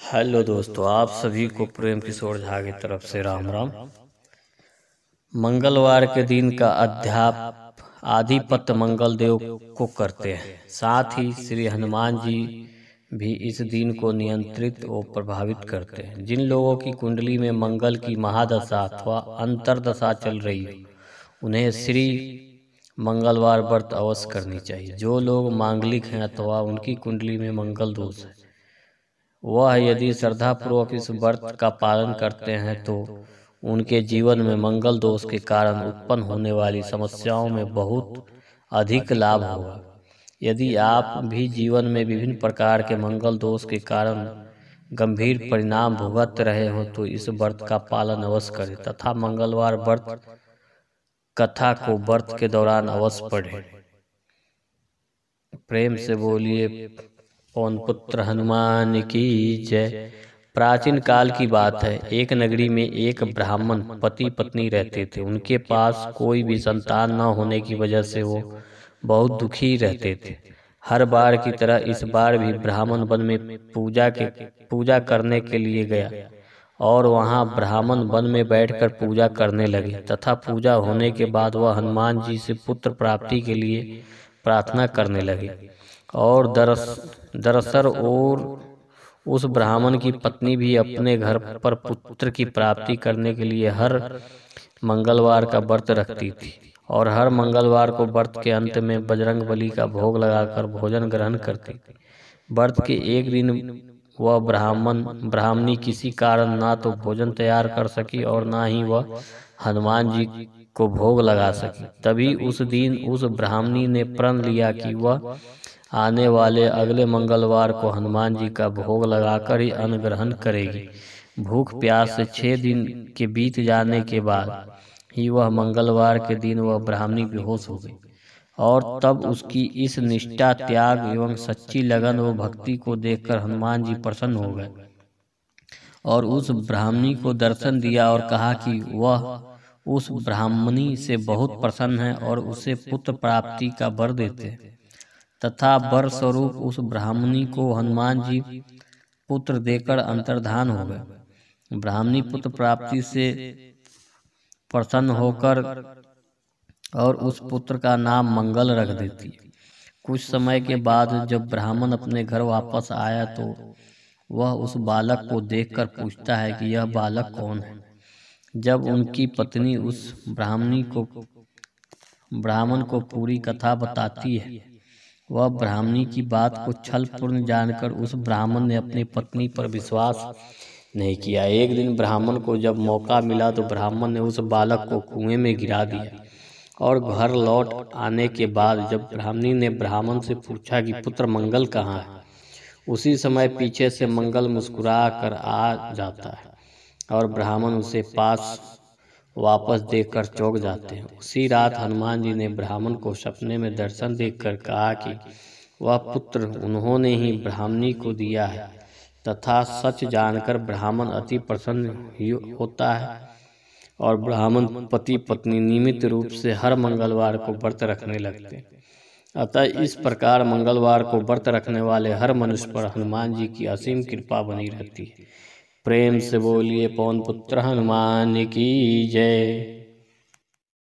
Hello दोस्तों, आप सभी को प्रेम किशोर झा की तरफ से राम राम। मंगलवार के दिन का अध्याप आधिपत्य मंगल देव को करते हैं। साथ ही श्री हनुमान जी भी इस दिन को नियंत्रित और प्रभावित करते हैं। जिन लोगों की कुंडली में मंगल की महादशा अथवा अंतरदशा चल रही हो, उन्हें श्री मंगलवार व्रत अवश्य करनी चाहिए। जो लोग मांगलिक हैं अथवा उनकी कुंडली में मंगल दोष है, वह यदि श्रद्धापूर्वक इस व्रत का पालन करते हैं तो उनके जीवन में मंगल दोष के कारण उत्पन्न होने वाली समस्याओं में बहुत अधिक लाभ होगा। यदि आप भी जीवन में विभिन्न प्रकार के मंगल दोष के कारण गंभीर परिणाम भुगत रहे हो तो इस व्रत का पालन अवश्य करें तथा मंगलवार व्रत कथा को व्रत के दौरान अवश्य पढ़ें। प्रेम से बोलिए पवन पुत्र हनुमान की जय। प्राचीन काल की बात है, एक नगरी में एक ब्राह्मण पति पत्नी रहते थे। उनके पास कोई भी संतान न होने की वजह से वो बहुत दुखी रहते थे। हर बार की तरह इस बार भी ब्राह्मण वन में पूजा करने के लिए गया और वहां ब्राह्मण वन में बैठकर पूजा करने लगे तथा पूजा होने के बाद वह हनुमान जी से पुत्र प्राप्ति के लिए प्रार्थना करने लगे। और दरअसल और उस ब्राह्मण की पत्नी भी अपने घर पर पुत्र की प्राप्ति करने के लिए हर मंगलवार का व्रत रखती थी और हर मंगलवार को व्रत के अंत में बजरंगबली का भोग लगाकर भोजन ग्रहण करती थी। व्रत के एक दिन वह ब्राह्मणी किसी कारण ना तो भोजन तैयार कर सकी और ना ही वह हनुमान जी को भोग लगा सकी। तभी उस दिन उस ब्राह्मणी ने प्रण लिया कि वह आने वाले अगले मंगलवार को हनुमान जी का भोग लगाकर ही अन्न ग्रहण करेगी। भूख प्यास से 6 दिन के बीत जाने के बाद ही वह मंगलवार के दिन वह ब्राह्मणी बेहोश हो गई और तब उसकी इस निष्ठा, त्याग एवं सच्ची लगन व भक्ति को देखकर हनुमान जी प्रसन्न हो गए और उस ब्राह्मणी को दर्शन दिया और कहा कि वह उस ब्राह्मणी से बहुत प्रसन्न है और उसे पुत्र प्राप्ति का वर देते हैं तथा वर स्वरूप उस ब्राह्मणी को हनुमान जी पुत्र देकर अंतर्धान हो गए। ब्राह्मणी पुत्र प्राप्ति से प्रसन्न होकर और उस पुत्र का नाम मंगल रख देती है। कुछ समय के बाद जब ब्राह्मण अपने घर वापस आया तो वह उस बालक को देखकर पूछता है कि यह बालक कौन है। जब उनकी पत्नी उस ब्राह्मण को पूरी कथा बताती है, वह ब्राह्मणी की बात को छलपूर्ण जानकर उस ब्राह्मण ने अपनी पत्नी पर विश्वास नहीं किया। एक दिन ब्राह्मण को जब मौका मिला तो ब्राह्मण ने उस बालक को कुएं में गिरा दिया और घर लौट आने के बाद जब ब्राह्मणी ने ब्राह्मण से पूछा कि पुत्र मंगल कहाँ है, उसी समय पीछे से मंगल मुस्कुरा कर आ जाता है और ब्राह्मण उसे पास वापस देखकर चौंक जाते हैं। उसी रात हनुमान जी ने ब्राह्मण को सपने में दर्शन देखकर कहा कि वह पुत्र उन्होंने ही ब्राह्मणी को दिया है तथा सच जानकर ब्राह्मण अति प्रसन्न होता है और ब्राह्मण पति पत्नी नियमित रूप से हर मंगलवार को व्रत रखने लगते हैं। अतः इस प्रकार मंगलवार को व्रत रखने वाले हर मनुष्य पर हनुमान जी की असीम कृपा बनी रहती है। प्रेम से बोलिए पवन पुत्र हनुमान की जय।